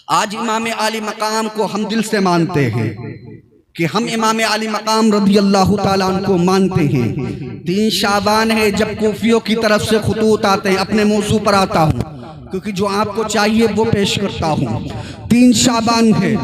आज इमाम आली मकाम को हम दिल से मानते हैं कि हम इमाम आली मकाम रज़ी अल्लाह ताला अन्हु को मानते हैं। 3 शाबान है जब कूफियों की तरफ से खुतूत आते हैं, अपने मौजू पर आता हूँ क्योंकि जो आपको चाहिए वो पेश करता हूँ। 3 शाबान है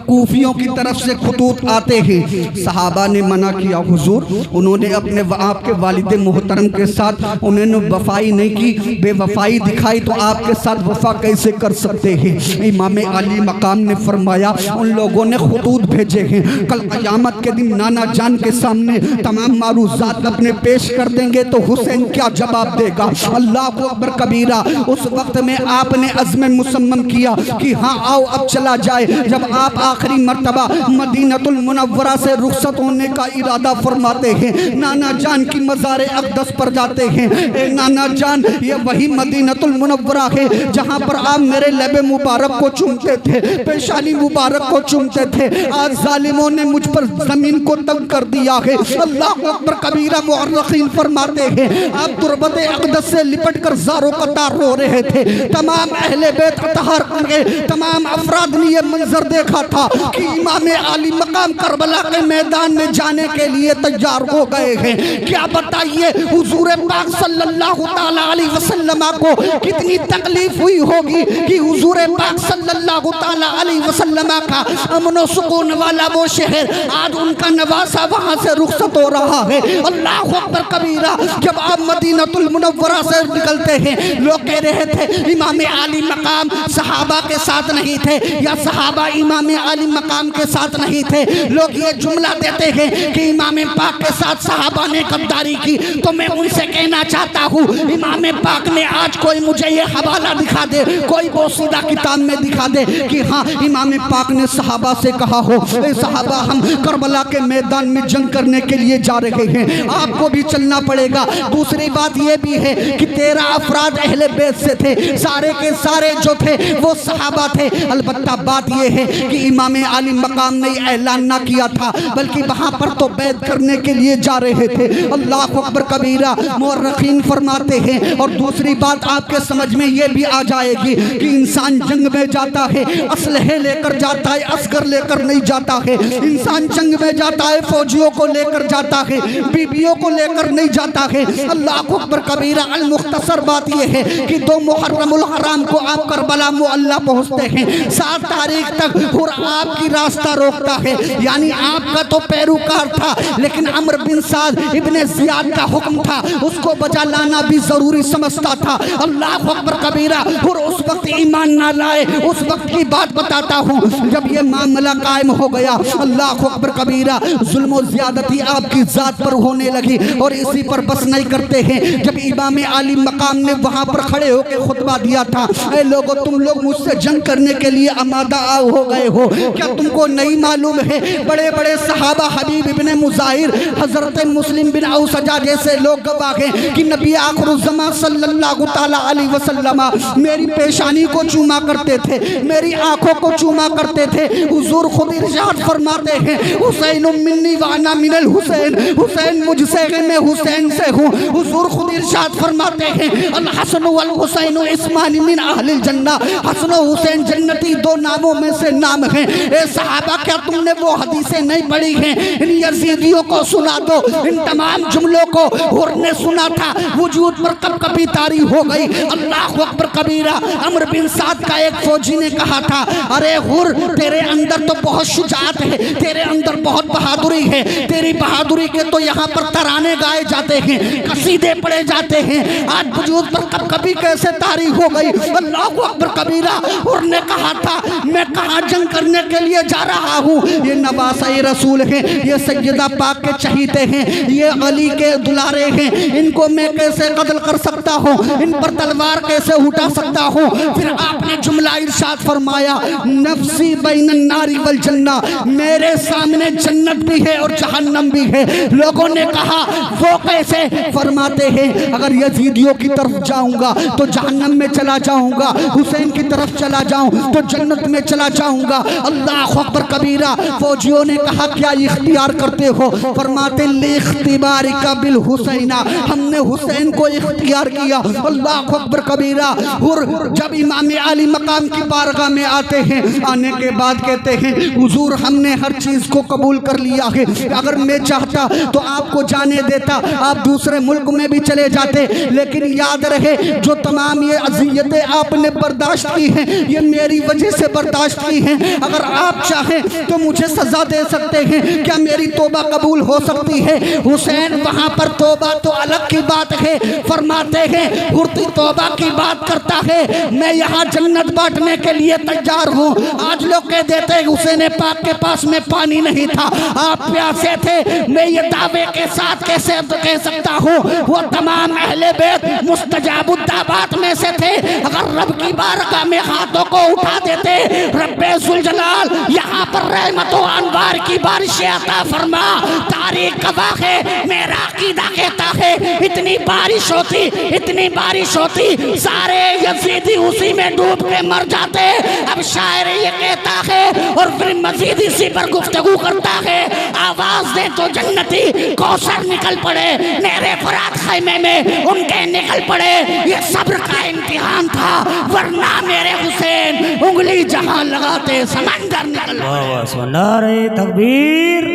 कूफियों की तरफ से खुतूत आते हैं। सहाबा ने मना किया, हुजूर उन्होंने अपने आपके वालिद मोहतरम के साथ उन्होंने वफाई नहीं की, बेवफाई दिखाई, तो आपके साथ वफा कैसे कर सकते हैं। इमाम अली मकाम ने फरमाया उन लोगों ने खुतूत भेजे हैं, कल क़यामत के दिन नाना जान के सामने तमाम मारूज़ात अपने पेश कर देंगे तो हुसैन क्या जवाब देगा। अल्लाह अकबर कबीरा। उस वक्त में आपने अज़्म मुसम्मम किया कि हाँ आओ अब चला जाए। जब आप आखिरी मर्तबा मदीनतुल मुनव्वरा से रुखसत होने का इरादा फरमाते हैं, नाना जान की मज़ार अक़दस पर जाते हैं। ए नाना जान, ये वही मदीनतुल मुनव्वरा है जहाँ पर आप मेरे लबे मुबारक को चूमते थे, पेशानी मुबारक को चूमते थे। आज जालिमों ने मुझ पर ज़मीन को तंग कर दिया है। अल्लाह अकबर कबीरा। मुअर्रिख़ीन फरमाते हैं आप तुरबत अक़दस से लिपट कर ज़ारो कतार रो रहे थे। तमाम अहले बैत अतहार करके तमाम अफराद ने यह मंजर देखा था कि इमाम आली मकाम करबला के मैदान में जाने के लिए तैयार हो गए हैं। क्या बताइए हुजूर पाक सल्लल्लाहु ताला अलैहि वसल्लम को कितनी तकलीफ हुई होगी कि हुजूर पाक सल्लल्लाहु ताला अलैहि वसल्लम का अमन और सुकून वाला वो शहर आज उनका नवासा वहां से रुखसत हो रहा है। अल्लाह अकबर कबीरा। जब आप मदीनतुल मुनव्वरा से निकलते हैं, लोग कह रहे थे इमाम आली मकाम सहाबा के साथ नहीं थे या सहाबा इमाम आली मकाम के साथ नहीं थे। लोग ये जुमला देते हैं कि इमाम पाक के साथ सहाबा ने गद्दारी की। तो मैं उनसे कहना चाहता हूँ इमाम पाक ने आज कोई मुझे ये हवाला दिखा दे, कोई बोसीदा किताब में दिखा दे कि हाँ इमाम पाक ने सहाबा से कहा हो सहाबा हम करबला के मैदान में जंग करने के लिए जा रहे हैं, आपको भी चलना पड़ेगा। दूसरी बात ये भी है कि 13 अफराद अहले बैत से थे, सारे के सारे जो थे वो सहाबा थे। अलबत्ता बात यह है कि इमाम आली मकाम ने ऐलान ना किया था बल्कि वहां पर तो बैत करने के लिए जा रहे थे। अल्लाह अकबर कबीरा। मुअर्रिख़ीन फरमाते हैं और दूसरी बात आपके समझ में ये भी आ जाएगी कि इंसान जंग में जाता है असलहे लेकर जाता है, असगर लेकर नहीं जाता है। इंसान जंग में जाता है फौजियों को लेकर जाता है, बीबियों को लेकर नहीं जाता है। अल्लाह अकबर कबीरा। अल मुख्तसर बात यह है कि 2 मुहर्रमुल हराम को आप करबला मुअल्ला पहुँचते हैं। 7 तारीख तक और आपकी रास्ता रोकता है, यानी आपका तो पैरोकार था लेकिन अमर बिन साद इब्ने ज़ियाद का हुक्म था, उसको बचा लाना भी जरूरी समझता था। अल्लाह अकबर कबीरा। और उस वक्त ईमान ना लाए, उस वक्त की बात बताता हूँ जब ये मामला कायम हो गया। अल्लाह अकबर कबीरा। जुल्म और ज़्यादती आपकी ज़ात पर होने लगी और इसी पर बस नहीं करते हैं। जब इमाम आली मकाम ने वहाँ पर खड़े होकर खुतबा दिया था, ऐ लोगों तुम लोग मुझसे जंग करने के लिए आमादा हो गए हो, क्या तुमको नहीं मालूम है बड़े बड़े सहाबा हबीब इब्ने मुज़ाहिर, हजरत मुस्लिम बिन औसजा जैसे लोग गवाह हैं कि नबी आखिरुज़्ज़मान सल्लल्लाहु ताला अलैहि वसल्लम मेरी पेशानी को चूमा करते थे, मेरी आंखों को चूमा करते थे। हुजूर खुद इरशाद फरमाते हैं हुसैन मिन्नी व अना मिनल हुसैन, हुसैन मुझसे है मैं हुसैन से हूँ। हुजूर खुद इरशाद फरमाते हैं अल हसन वल हुसैन इस्मान मिन अहलिल जन्नह, हसन और हुसैन जन्नती 2 नामों में से नाम हैं। ए सहाबा क्या तुमने वो हदीसें नहीं पढ़ी हैं? इन यजीदियों को सुना दो, इन तमाम जुमलों को हुर ने सुना था, वजूद पर कब कभी तारी हो गई। अल्लाह अकबर कबीरा। अमर बिन साद का एक फौजी ने कहा था अरे हुर तेरे अंदर तो बहुत शुजाअत है, तेरे अंदर बहुत बहादुरी है, तेरी बहादुरी के तो यहाँ पर तराने गाए जाते हैं, कसीदे पढ़े जाते हैं, आज वजूद पर कब कभी कैसे तारी हो गई। अल्लाह अकबर कबीरा। हुर ने कहा था मैं कहाँ जंग करने के लिए जा रहा हूँ, ये नवासा रसूल है, ये सैयदा पाक के चहीते हैं, ये अली के दुलारे हैं, इनको मैं कैसे कत्ल कर सकता हूँ, इन पर तलवार कैसे उठा सकता हूँ। फिर आपने जुमला इरशाद फरमाया नफ्सी बैनन नारी वल जन्ना, मेरे सामने जन्नत भी है और जहन्नम भी है। लोगों ने कहा वो कैसे? फरमाते हैं अगर यजीदियों की तरफ जाऊंगा तो जहन्नम में चला जाऊंगा, हुसैन की तरफ चला जाऊं जाऊं तो जन्नत में चला जाऊंगा। अल्लाह अकबर कबीरा। फौजियों ने कहा क्या इख्तियार करते हो? फरमाते लिख्तिबार का बिल हुसैना, हमने हुसैन को इख्तियार किया। अल्लाह अकबर कबीरा। और जब इमाम आली मकाम की बारगाह में आते हैं, आने के बाद कहते हैं हुजूर हमने हर चीज को कबूल कर लिया है, अगर मैं चाहता तो आपको जाने देता, आप दूसरे मुल्क में भी चले जाते, लेकिन याद रहे जो तमाम ये अज़ियतें आपने बर्दाश्त की हैं ये मेरी वजह से बर्दाश्त की हैं। अगर आप चाहें तो मुझे सजा दे सकते हैं, क्या मेरी तौबा कबूल हो सकती है? हुसैन वहां पर तौबा तो अलग की बात है, फरमाते हैं हुर्ती तौबा की बात करता है, मैं यहाँ जन्नत बांटने के लिए तैयार हूँ। आज लोग कह देते हैं हुसैन पाक के पास में पानी नहीं था, आप प्यासे थे। मैं ये दावे के साथ कैसे कह सकता हूँ वो तमाम अहले बैत मुस्तजाबुद्दाबात में से थे। अगर रब की बारगाह में हाथों को उठा देते, रब्बे जुल जलाल यहाँ पर रहमतों अनवार की बारिशें अता फरमा। तारीख गवाह है, मेरा अकीदा कहता है इतनी बारिश होती, इतनी बारिश होती, सारे यजीदी उसी में डूब के मर जाते। अब शायर ये कहता है और फिर मजीद इसी पर गुफ्तगू करता है, आवाज दे तो जन्नती कौसर निकल पड़े, मेरे फरात खैमे में उनके निकल पड़े। ये सब्र का इम्तिहान था, वरना मेरे हुसैन उंगली जहां लगाते समंदर निकल पड़े। नारे तकबीर,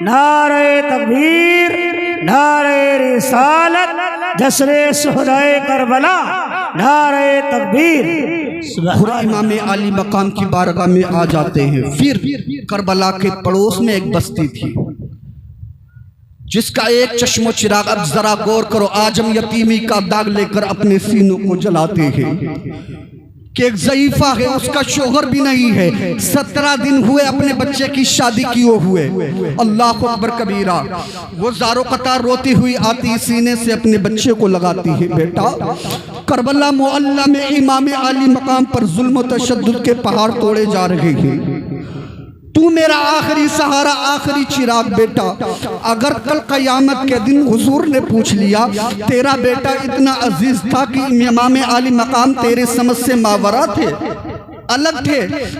नारे तकबीर, नारे रिसालत, जश्रे शुहदाए करबला, नारे तकबीर। इमाम आली मकाम की बारगाह में आ जाते हैं। फिर करबला के पड़ोस में एक बस्ती थी जिसका एक चश्मो चिराग, अब जरा गौर करो, आजम यतीमी का दाग लेकर अपने सीनों को जलाते हैं कि एक ज़ईफ़ा है, उसका शोहर भी नहीं है, 17 दिन हुए अपने बच्चे की शादी किए हुए। अल्लाह अकबर कबीरा। वो ज़ारो कतार रोती हुई आती, सीने से अपने बच्चे को लगाती है, बेटा करबला मोहल्ला में इमाम आली मकाम पर जुल्म व तशद्दुद के पहाड़ तोड़े जा रहे हैं, तू मेरा आखिरी सहारा, आखिरी चिराग बेटा। अगर कल क़यामत के दिन हुजूर ने पूछ लिया तेरा बेटा इतना अजीज था कि इमाम आली मकाम तेरे समझ से मावरा थे, अलग थे,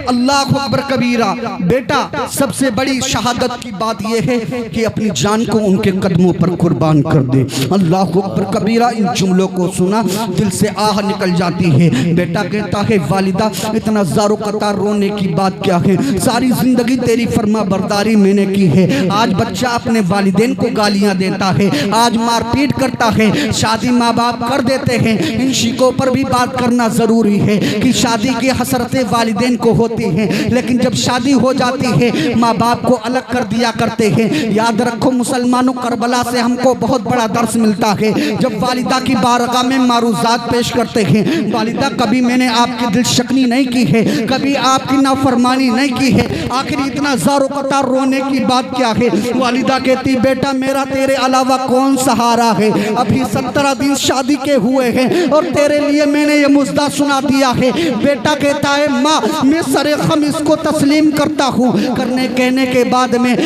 अल्लाह अकबर कबीरा। बेटा सबसे बड़ी शहादत की बात यह है कि अपनी जान को उनके कदमों पर कुर्बान कर दे। अल्लाह अकबर कबीरा। इन जुमलों को सुना दिल से आह निकल जाती है। बेटा कहता है वालिदा इतना ज़ारो कतार रोने की बात क्या है, सारी जिंदगी तेरी फर्मा बरदारी मैंने की है, आज बच्चा अपने वालिदैन को गालियां देता है, आज मारपीट करता है, शादी माँ बाप कर देते हैं। इन शिकों पर भी बात करना ज़रूरी है कि शादी की हसरतें वालिदैन को होती हैं, लेकिन जब शादी हो जाती है माँ बाप को अलग कर दिया करते हैं। याद रखो मुसलमानों, करबला से हमको बहुत बड़ा दर्स मिलता है। जब वालिदा की बारगाह में मारूजात पेश करते हैं, वालिदा कभी मैंने आपकी दिल शकनी नहीं की है, कभी आपकी नाफरमानी नहीं की है, आखिर इतना ज़ारो कतार रोने की बात क्या है? वालिदा कहती बेटा मेरा तेरे अलावा कौन सहारा है, अभी 17 दिन शादी के हुए हैं और तेरे लिए मैंने ये मुद्दा सुना दिया है। बेटा कहता है माँ मैं सरे खम इसको तस्लीम करता हूँ। करने कहने के बाद में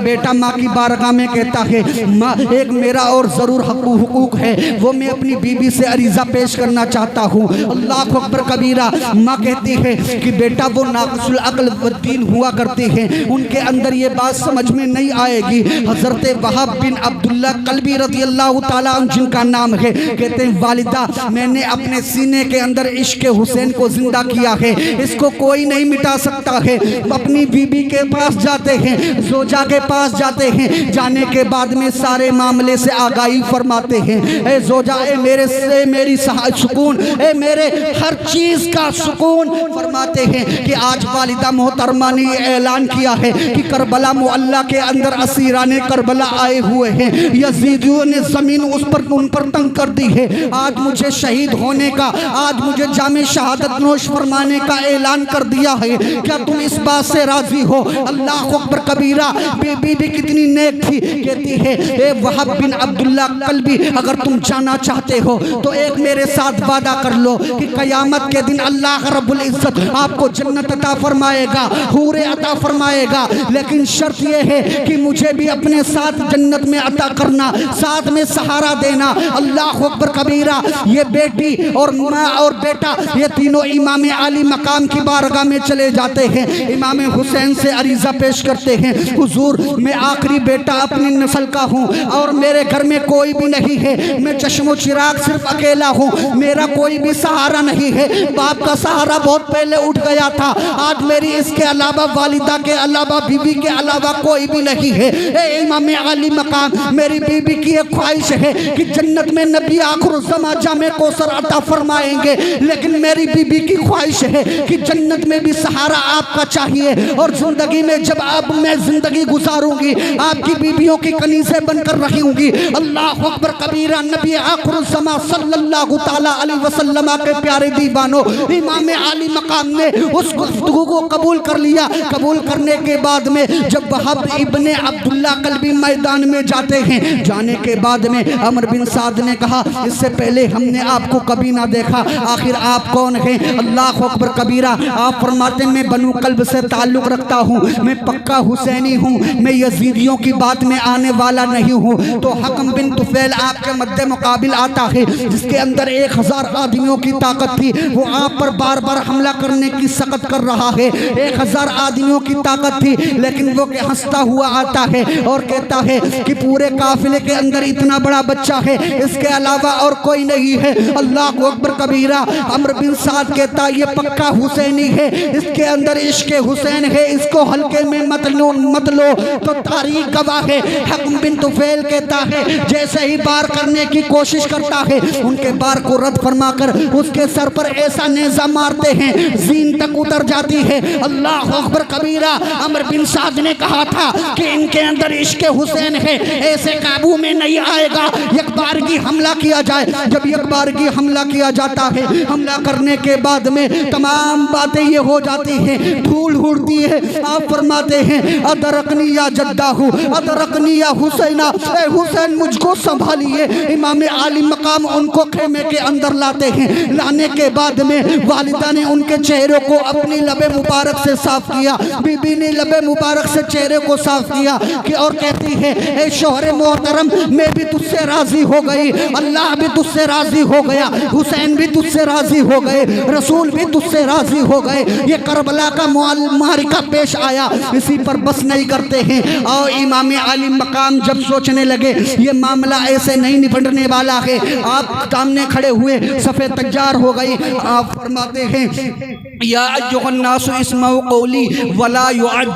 बेटा माँ की बारगाह में कहता है माँ एक मेरा और ज़रूर हुकूक है, वो मैं अपनी बीबी से अरीज़ा पेश करना चाहता हूँ। अल्लाह अकबर कबीरा। माँ कहती है कि बेटा वो नाक़िसुल अक़ल व दीन हुआ करते हैं, उनके अंदर ये बात समझ में नहीं आएगी। हज़रत वहाब बिन अब्दुल्ला कल्बी रज़ियल्लाहु ताला अन्हु जिनका नाम है, कहते हैं वालिदा मैंने अपने सीने के अंदर इश्क़ हुसैन को जिंदा किया है, इसको कोई नहीं मिटा सकता है। अपनी बीबी के पास जाते हैं, जोजा के पास जाते हैं, जाने के बाद में सारे मामले से आगाही फरमाते हैं, ए जोजा ए मेरे से मेरी सुकून, ए मेरे हर चीज़ का सुकून। फरमाते हैं कि आज वालिदा मोहतरमा ने ऐलान किया है कि करबला मोहल्ला के अंदर असीराने करबला आए हुए हैं, यजीदियों ने ज़मीन उन पर तंग कर दी है, आज मुझे शहीद होने का, आज मुझे जामे शहादत नोश फरमाने का ऐलान कर दिया है, क्या तुम इस बात से राजी हो? अल्लाह अकबर कबीरा। बीबी भी कितनी नेक थी, कहती है ए वहाब बिन अब्दुल्ला कल्बी अगर तुम जाना चाहते हो तो एक मेरे साथ वादा कर लो कि क़यामत के दिन अल्लाह रब्बुल इज़्ज़त आपको जन्नत अता फरमाएगा, हूरे अता फरमाएगा, लेकिन शर्त यह है कि मुझे भी अपने साथ जन्नत में अता करना, साथ में सहारा देना। अल्लाह अकबर कबीरा। ये बेटी और माँ और बेटा ये तीनों इमाम आली मकाम की बारगाह में चले जाते हैं। इमाम हुसैन से अरीज़ा पेश करते हैं, हुजूर मैं आखिरी बेटा अपनी नस्ल का हूँ और मेरे घर में कोई भी नहीं है, मैं चश्मो चिराग सिर्फ अकेला हूँ, मेरा कोई भी सहारा नहीं है, बाप का सहारा बहुत पहले उठ गया था, आज मेरी इसके अलावा वालिदा के अलावा बीवी के अलावा कोई भी नहीं है। ए इमाम आली मकाम, मेरी बीवी की एक ख्वाहिश है कि जन्नत में नबी आखिर ज़मा जामे कौसर अता फरमाएंगे, लेकिन मेरी बीवी की ख्वाहिश है कि जन्नत में भी सहारा आपका चाहिए और जिंदगी में जब अब मैं जिंदगी गुजारूंगी आपकी बीवियों की कनीज़े बनकर रहूंगी। अल्लाह अकबर कबीरा। नबी आखिर ज़मा सल्लल्लाहु ताला अलैहि वसल्लम के प्यारे दीवानों, इमाम आली मकाम ने उस गुफ्तगू को कबूल कर लिया। कबूल करने के बाद में जब वहाब इब्ने अब्दुल्ला कल्बी मैदान में जाते हैं, जाने के बाद में अमर बिन साद ने कहा इससे पहले हमने आपको कभी ना देखा, आखिर आप कौन हैं? अल्लाह अकबर कबीरा। आप फरमाते मैं बनु कल्ब से ताल्लुक़ रखता हूँ, मैं पक्का हुसैनी हूँ, मैं यजीदियों की बात में आने वाला नहीं हूँ। तो हकम बिन तुफैल आपके मद्दे मुकाबिल आता है, जिसके अंदर 1000 आदमियों की ताकत थी, वो आप पर बार बार हमला करने की सकत कर रहा है। 1000 आदमियों की ताकत थी, लेकिन वो हंसता हुआ आता है और कहता है कि पूरे काफिले के अंदर इतना बड़ा बच्चा है, इसके अलावा और कोई नहीं है। अल्लाह अकबर कबीरा। अमर बिन साद कहता ये पक्का हुसैनी है, इसके अंदर इश्क हुसैन है, इसको हल्के में मत लो। तो तारीख गवाह है। हकम बिन तुफैल कहता है जैसे ही बार करने की कोशिश करता है, उनके बार को रद्द फरमाकर उसके सर पर ऐसा नेजा मारते हैं जीन तक उतर जाती है। अल्लाह अकबर कबीरा। अमर बिन साद ने कहा था कि इनके अंदर इश्क हुसैन है, ऐसे काबू में नहीं आएगा, एक बार की हमला किया जाए। जब एक बार की हमला किया जाता है, हमला करने के बाद में तमाम बातें ये हो जाती हैं, धूल उड़ती है। आप फरमाते हैं अदरकनी या जद्दाहू, अदरकनी या हुसैना, ए हुसैन मुझको संभालिए। इमाम आली मकाम उनको खेमे के अंदर लाते हैं। लाने के बाद में वालिदा ने उनके चेहरे को अपनी लबे मुबारक से साफ किया, बीबी ने लबे मुबारक से चेहरे को साफ किया कि और कहती है ए शोहरे मोहतरम, मैं भी तुझसे राजी हो गई, अल्लाह भी तुझसे राजी हो गया, हुसैन भी तुझसे राजी हो गए, रसूल भी तुझसे राजी हो गए। ये करबला का मारिका पेश आया, इसी पर बस नहीं करते हैं। और इमाम आली मकाम जब सोचने लगे ये मामला ऐसे नहीं निपटने वाला है, आप सामने खड़े हुए सफ़े तैयार हो गई। आप फरमाते हैं या अय्युहन्नासु इस्माउ कौली वला युअद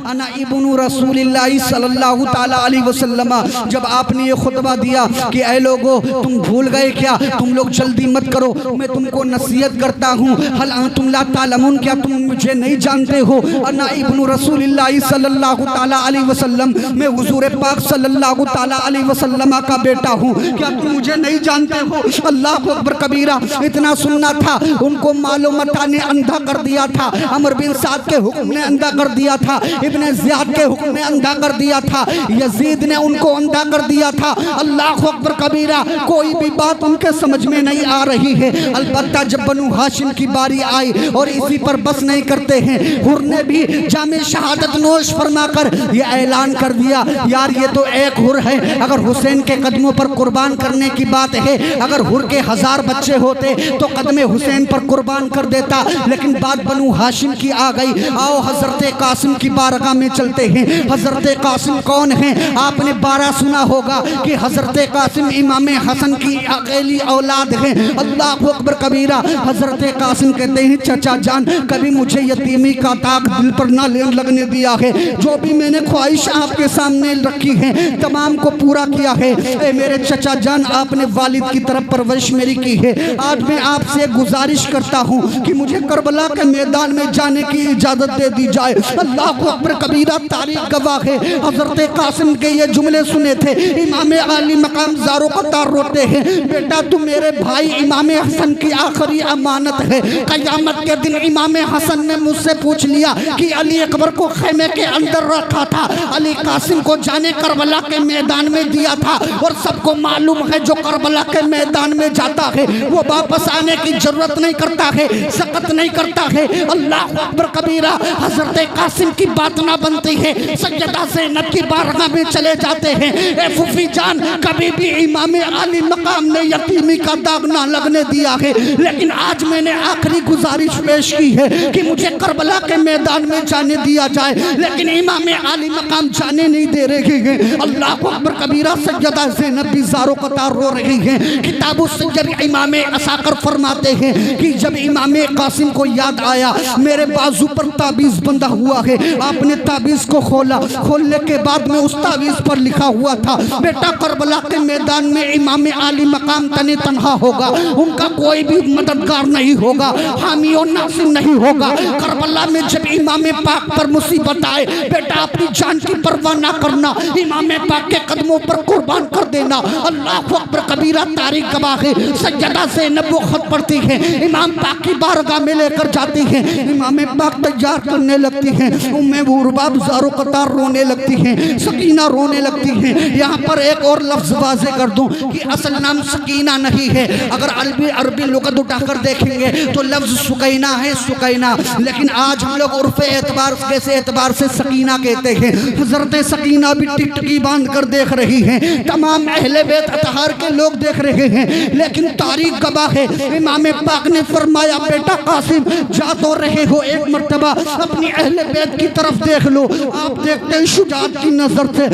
अना इब्नु रसूलिल्लाहि सल्लल्लाहु ताला अलैहि वसल्लम। जब आपने ये खुतबा दिया कि ऐ लोगो तुम भूल गए क्या, तुम लोग जल्दी मत करो, मैं तुमको नसीहत करता हूँ। हल तुम ला तालमुन, क्या तुम मुझे नहीं जानते हो? अना इब्नु रसूलिल्लाहि सल्लल्लाहु ताला अलैहि वसल्लम, मैं हुजूर पाक सल्लल्लाहु ताला अलैहि वसल्लम का बेटा हूँ, क्या तुम मुझे नहीं जानते हो? अल्लाह अकबर कबीरा। इतना सुनना था, उनको मालूमता ने अंधा कर दिया था, अमर बिन साद के हुक्म ने अंधा कर दिया था, इब्ने ज़ियाद के हुक्म ने अंधा कर दिया था, यजीद ने उनको अंधा कर दिया था। अल्लाह अकबर कबीरा। कोई भी बात उनके समझ में नहीं आ रही है। अलबत्ता जब बनु हाशिम की बारी आई और इसी पर बस नहीं करते हैं, हुर ने भी जामे शहादत नोश फरमाकर यह ऐलान कर दिया यार ये तो एक हुर है, अगर हुसैन के कदमों पर कुर्बान करने की बात है, अगर हुर के 1000 बच्चे होते तो कदमे हुसैन पर कुर्बान कर देता, लेकिन बात बनु हाशिम की आ गई। आओ हजरत कासिम की बारगाह में चलते हैं। हजरत कासिम कौन है? आपने 12 सुना होगा कि हजरत कासिम इमाम हसन की अकेली औलाद है। अल्लाह अकबर कबीरा। हजरत कासिम कहते हैं चचा जान, कभी मुझे यतीमी का ताक दिल पर ना लगने दिया है, जो भी मैंने ख्वाहिश आपके सामने रखी है तमाम को पूरा किया है। ए मेरे चचा जान, आपने वालिद की तरफ परवरिश मेरी की है, आज मैं आपसे गुजारिश करता हूँ कि मुझे करबला के मैदान में जाने की इजाज़त दे दी जाए। अल्लाह अकबर कबीरा। तारीख गवाह है, हजरत कासिम के ये जुमले सुने थे, इमाम आली मकाम ज़ारो कतार रोते हैं, बेटा तू मेरे भाई इमाम हसन की आखिरी अमानत है। क़यामत के दिन इमाम हसन ने मुझसे पूछ लिया कि अली अकबर को खेमे के अंदर रखा था, अली कासिम को जाने करबला के मैदान में दिया था, और सबको मालूम है जो करबला के मैदान में जाता है वो वापस आने की जरूरत नहीं करता है, सकत नहीं करता है। अल्लाह अकबर कबीरा। हजरत कासिम की बात ना बनती है, सैयदा ज़ैनब की बारगाह में चले जाते हैं। ए फूफी जान, कभी भी इमाम आली मकाम ने यतीमी का दाग ना लगने दिया है, लेकिन आज मैंने आखिरी गुजारिश पेश की है कि मुझे करबला के मैदान में जाने दिया जाए, लेकिन इमाम आली मकाम जाने नहीं दे रहे हैं। अल्लाह अकबर कबीरा। सैयदा ज़ैनब भी ज़ारो कतार रो रही हैं। किताबु सज्जर इमाम असाकर फरमाते हैं कि जब इमाम कासिम को याद आया, मेरे बाजू पर ताबीज़ बंधा हुआ है, आपने ताबीज़ को खोला, खोलने के बाद में उस ताबीज़ पर लिखा हुआ था, बेटा करबला के मैदान में इमाम आली मकाम तने तन्हा होगा, उनका कोई भी मददगार नहीं होगा, हामी और नासिर नहीं होगा। करबला में जब इमाम पाक पर मुसीबत आए, बेटा अपनी जान की परवाह ना करना, इमाम पाक के कदमों पर कुर्बान कर देना। अल्लाह अकबर कबीरा। तारीख गवाह है, सैयदा ज़ैनब वो खुद पढ़ती है, इमाम पाक की बारगाह में लेकर जाती है, इमाम पाक तैयार करने लगती है, उम्मे बुरबाब ज़ारो कतार रोने लगती हैं, सकीना रोने लगती हैं। यहाँ पर एक और लफ्ज़ वाज़े कर दूँ कि असल नाम सकीना नहीं है, अगर अरबी लुग़त उठाकर देखेंगे तो लफ्ज़ सुकैना है, सुकैना, लेकिन आज हम लोग उर्फ़ एतबार कैसे एतबार से सकीना कहते हैं। हज़रत सकीना भी टिकटकी बांध कर देख रही हैं, तमाम अहले बैत अतहार के लोग देख रहे हैं, लेकिन तारीख गवाह है, इमाम पाक ने फरमाया, बेटा कासिम जा तो रहे हो, एक मर्तबा अपनी अहले बैत की तरफ देख लो। आप देखते हैं शुजाअत की नज़र से,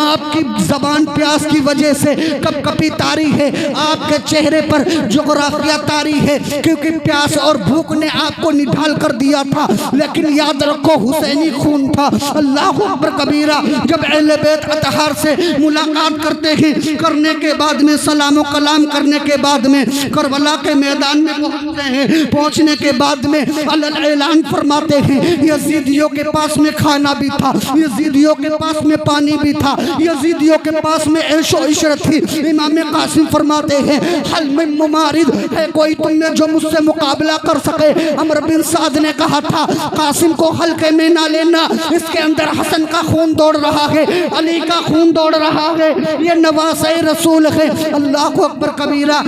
आपकी ज़बान प्यास की वजह से कपकपी तारी है, आपके चेहरे पर जोग्राफिया तारी है, क्योंकि प्यास और भूख ने आपको निढाल कर दिया था, लेकिन याद रखो हुसैनी खून था। अल्लाह अकबर कबीरा। जब अहले बैत अतहार से मुलाकात करते हैं, करने के बाद में सलाम कलाम करने के बाद में करबला के मैदान में पहुंचते हैं, पहुंचने के बाद में अलल ऐलान फरमाते हैं, यजीदियों के पास में खाना भी था, यजीदियों के पास में पानी भी था, यजीदियों के पास में ऐशो इशरत थी। इमाम कासिम फरमाते हैं, हल में मुमारिद है कोई तुमने जो मुझसे मुकाबला कर सके। अमर बिन साद ने कहा था, कासिम को हल्के में ना लेना, इसके अंदर हसन का खून दौड़ रहा है, अली का खून दौड़ रहा है, ये नवासे रसूल है। अल्लाह अकबर कबीरा।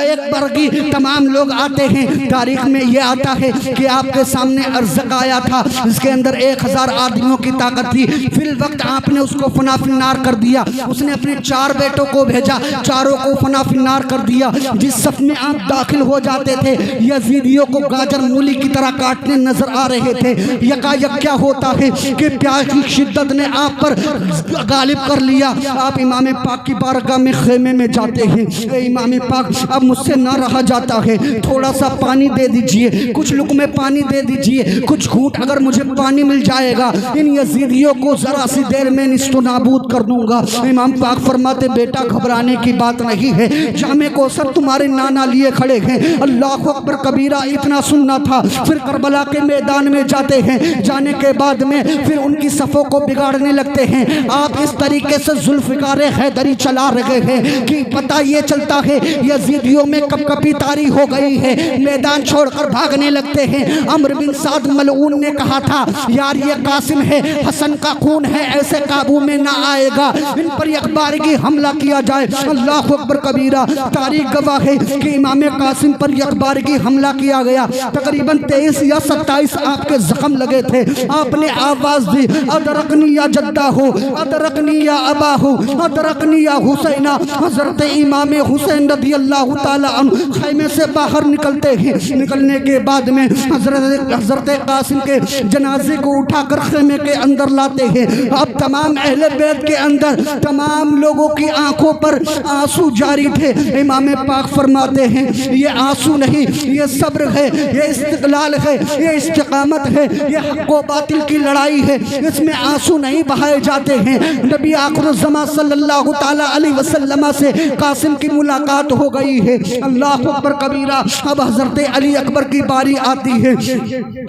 एक बरगी तमाम लोग आते हैं, तारीख में ये आता है कि आपके सामने अर्ज़क आया था, इसके अंदर 1000 आदमियों की ताकत थी, फिर वक्त आपने उसको फना फिन्नार कर दिया, उसने अपने 4 बेटों को भेजा, चारों को फना फिन्नार कर दिया। जिस सफ में आप दाखिल हो जाते थे, यजीदियों को गाजर मूली की तरह काटने नजर आ रहे थे। यकायक क्या होता है कि प्यास की शिद्दत ने आप पर गालिब कर लिया, आप इमाम पाक की बारगाह में खेमे में जाते हैं, इमाम पाक अब मुझसे ना रहा जाता है, थोड़ा सा पानी दे दीजिए, कुछ लुक़मे पानी दे दीजिए, कुछ घूंट अगर मुझे पानी मिल जाएगा, इन यजीदियों को ज़रा सी देर में निस्तो नाबूद कर दूंगा। इमाम पाक फरमाते, बेटा घबराने की बात नहीं है, जामे को सब तुम्हारे नाना लिए खड़े हैं। अल्लाह अकबर कबीरा। इतना सुनना था। फिर करबला के मैदान में जाते हैं, जाने के बाद में फिर उनकी सफ़ों को बिगाड़ने लगते हैं। आप इस तरीके से जुल्फ़िकार हैदरी चला रहे हैं कि पता ये चलता है यजीदियों में कपकपी तारी हो गई है, मैदान छोड़कर भागने लगते हैं। अमर बिन साद मलऊन ने कहा था, यार ये कासिम है, हसन का खून है, ऐसे काबू में ना आएगा, इन पर यकबारगी हमला किया जाए। अल्लाह अकबर कबीरा। तारीख गवाह है कि इमाम कासिम पर यकबारगी हमला किया गया। तकरीबन 23 या 27 आपके जख्म लगे थे। आपने आवाज़ दी, अदरकनी या जद्दा हो, अदरकनी या अबा हो, अदरकनी या हुसैना। हज़रत इमाम हुसैन रज़ी अल्लाह ताला अन्हु खैमे से बाहर निकलते हैं। निकलने के बाद में हज़रत कासिम के जनाजे को उठाकर खैमे के अंदर लाते हैं। अब तमाम अहले बैत के अंदर तमाम लोगों की आंखों पर आंसू जारी थे। इमाम पाक फरमाते हैं, ये आंसू नहीं, ये सब्र है, ये इस्तिक़लाल है, ये इस्तिक़ामत है, ये हक़ व बातिल की लड़ाई है, इसमें आंसू नहीं बहाए जाते हैं। नबी आखिरुज़्ज़मा सल्लल्लाहु ताला अलैहि वसल्लम से कासिम की मुलाकात हो गई है। अल्लाह अकबर कबीरा। अब हज़रत अली अकबर की बारी आती है।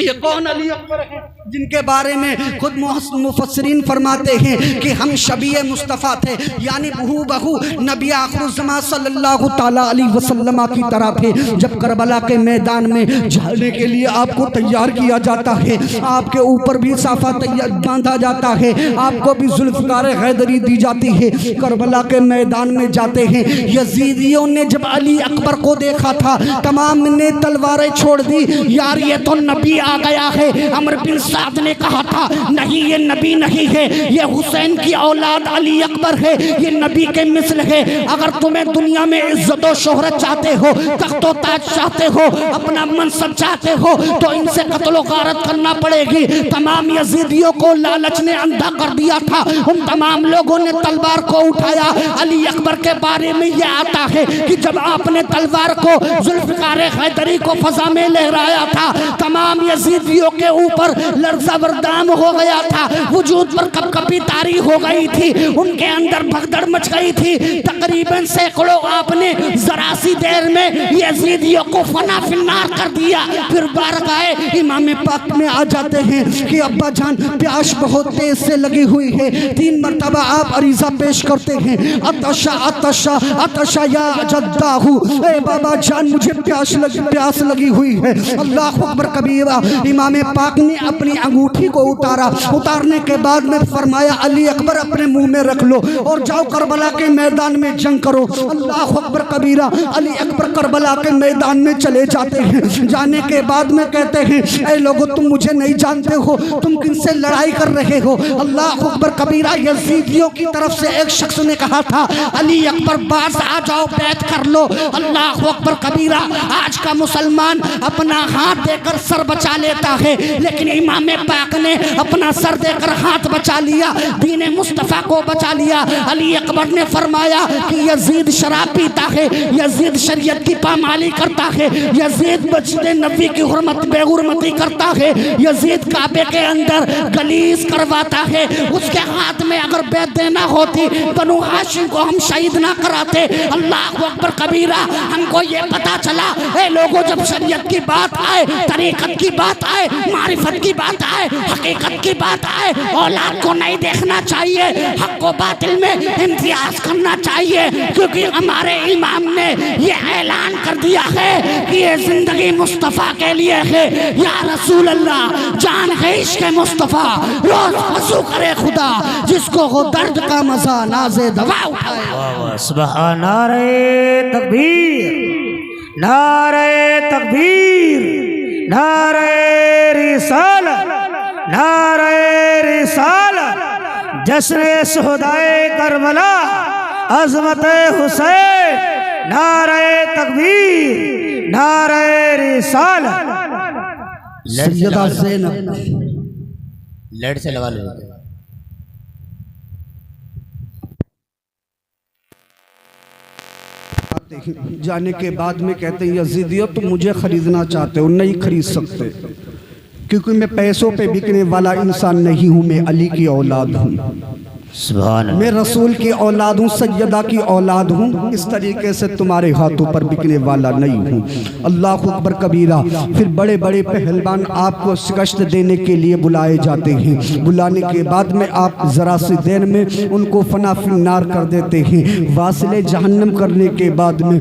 ये कौन अली अकबर है जिनके बारे में खुद मुफस्सिरीन फरमाते हैं कि हम शबीए मुस्तफ़ा थे, यानी बहू बहू नबी आखिरुज़्ज़मा सल्लल्लाहु ताला अलैहि वसल्लम की तरह थे। जब करबला के मैदान में जाने के लिए आपको तैयार किया जाता है, आपके ऊपर भी साफा तैयार बांधा जाता है, आपको भी जुल्फ़िकार हैदरी दी जाती है। करबला के मैदान में जाते हैं। यजीदियों ने जब अली अकबर को देखा था, तमाम ने तलवारें छोड़ दी, यार ये तो नबी आ गया है। अमर बिन अफराद ने कहा था नहीं ये नबी नहीं है, ये हुसैन की औलाद अली अकबर है, ये नबी के मिसल है। अगर तुम्हें दुनिया में इज्जत और शोहरत चाहते हो, तख्तो ताज चाहते हो, अपना मनसब चाहते हो, तो इनसे कत्लो गारत करना पड़ेगी। तमाम यजीदियों को लालच ने अंधा कर दिया था, उन तमाम लोगों ने तलवार को उठाया। अली अकबर के बारे में यह आता है कि जब आपने तलवार को जुल्फिकार हैदरी को फजा में लहराया था, तमाम यजीदियों के ऊपर लर्ज़ा बरदाम हो गया था, वजूद पर कपकपी तारी हो गई थी, उनके अंदर भगदड़ मच गई थी। तकरीबन सैकड़ों आपने जरा सी देर में यजीदियों को फना फिन्नार कर दिया। फिर बारगाह इमाम पाक में आ जाते हैं कि अब्बा जान प्यास बहुत तेज से लगी हुई है। 3 मरतबा आप अरीजा पेश करते हैं, अतशा अतशा अतशा या जद्दाहू, ए बाबा जान मुझे प्यास लगी हुई है। अल्लाह अकबर कबीरा। इमाम पाक ने अपनी अंगूठी को उतारा, उतारने के बाद में फरमाया अली अकबर अपने मुंह में रख लो और जाओ करबला के मैदान में जंग करो। अल्लाह अकबर कबीरा। अली अकबर करबला के मैदान में चले जाते हैं। जाने के बाद में कहते हैं ऐ लोगों तुम मुझे नहीं जानते हो, तुम किनसे लड़ाई कर रहे हो। अल्लाह अकबर कबीरा। यजीदियों की तरफ से एक शख्स ने कहा था अली अकबर बास आ जाओ बैत कर लो। अल्लाह अकबर कबीरा। आज का मुसलमान अपना हाथ देकर सर बचा लेता है, लेकिन इमाम पाक ने अपना सर देकर हाथ बचा लिया, दीन मुस्तफ़ा को बचा लिया। अली अकबर ने फरमाया कि यजीद शराब पीता है, यजीद शरीयत की पामाली करता है, यजीद मस्जिद नबी की हुर्मत बेहुरमती करता है, यजीद काबे के अंदर गलीज करवाता है। उसके हाथ में अगर बैत देना होती बनु हाशिम को हम शहीद ना कराते। अल्लाह अकबर कबीरा। हमको ये पता चला ए लोगों जब शरीयत की बात आए, तरीक़त की बात आए, मारिफत की बात आए, हकीकत की बात आए, औलाद को नहीं देखना चाहिए, हक को बातिल में इम्तियाज करना चाहिए, क्योंकि हमारे इमाम ने ये ऐलान कर दिया है कि ये जिंदगी मुस्तफ़ा के लिए है। या रसूल अल्लाह जान है इश्क़ मुस्तफ़ा, रोज वज़ू करे खुदा, जिसको हो दर्द का मजा नाज़े दवा उठाए। सुभान नारे तकबीर, नारे तकबीर, नारे रिसालत, नारे रिसालत, जश्न शुहदाए करबला, अज़मत हुसैन, नारे तकबीर, नारे रिसालत। सैयदा ज़ैनब लेट से लगा लो। जाने के बाद में कहते हैं यजीदियों तुम मुझे खरीदना चाहते हो, नहीं खरीद सकते, क्योंकि मैं पैसों पे बिकने वाला इंसान नहीं हूँ। मैं अली की औलाद हूँ, मैं रसूल की औलाद हूँ, सैयदा की औलाद हूँ। इस तरीके से तुम्हारे हाथों पर बिकने वाला नहीं हूँ। अल्लाह अकबर कबीरा। फिर बड़े बड़े पहलवान आपको शिकस्त देने के लिए बुलाए जाते हैं। बुलाने के बाद में आप ज़रा सी देर में उनको फना फिन्नार कर देते हैं। वासिले जहन्नम करने के बाद में